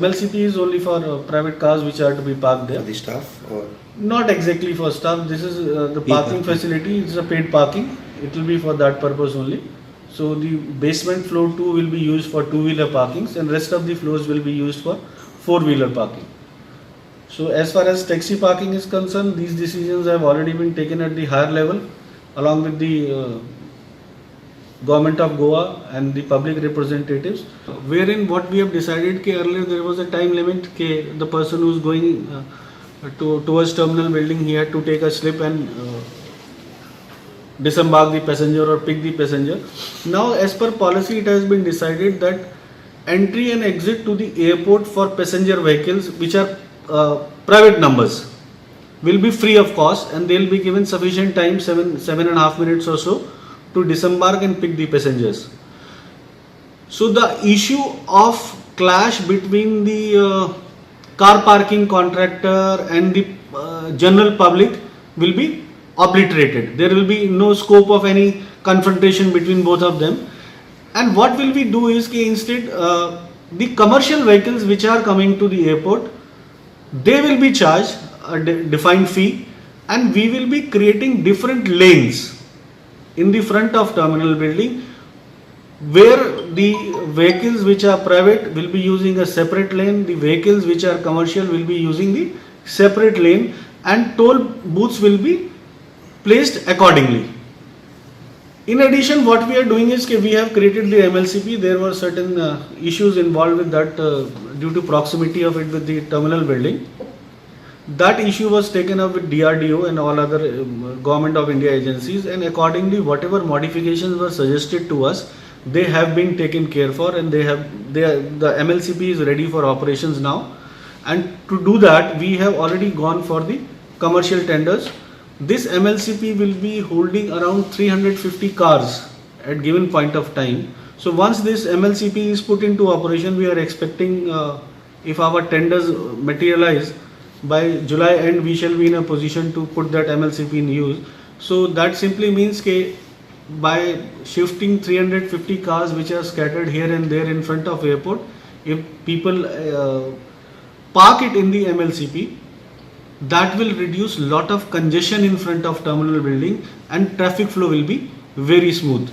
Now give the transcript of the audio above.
MLCP is only for private cars which are to be parked there. For the staff or Not exactly for staff. This is the Paid parking parking. facility. It's a paid parking. It will be for that purpose only. So the basement floor 2 will be used for two-wheeler parkings, and rest of the floors will be used for four-wheeler parking. So as far as taxi parking is concerned, these decisions have already been taken at the higher level, along with the government of Goa and the public representatives, wherein what we have decided कि earlier there was a time limit कि the person who is going towards terminal building, he had to take a slip and disembark the passenger or pick the passenger. Now as per policy it has been decided that entry and exit to the airport for passenger vehicles which are private numbers will be free of cost, and they will be given sufficient time, 7.5 minutes or so, to disembark and pick the passengers. So the issue of clash between the car parking contractor and the general public will be obliterated. There will be no scope of any confrontation between both of them. And what will we do is कि instead the commercial vehicles which are coming to the airport, they will be charged a defined fee, and we will be creating different lanes in the front of terminal building, where the vehicles which are private will be using a separate lane, the vehicles which are commercial will be using the separate lane, and toll booths will be placed accordingly. In addition, what we are doing is we have created the MLCP. There were certain issues involved with that due to proximity of it with the terminal building. That issue was taken up with DRDO and all other Government of India agencies, and accordingly whatever modifications were suggested to us, they have been taken care for, and the MLCP is ready for operations now. And to do that, we have already gone for the commercial tenders. This MLCP will be holding around 350 cars at given point of time. So once this MLCP is put into operation, we are expecting if our tenders materialize, by July end we shall be in a position to put that MLCP in use. So that simply means that by shifting 350 cars which are scattered here and there in front of airport, if people park it in the MLCP, that will reduce lot of congestion in front of terminal building, and traffic flow will be very smooth.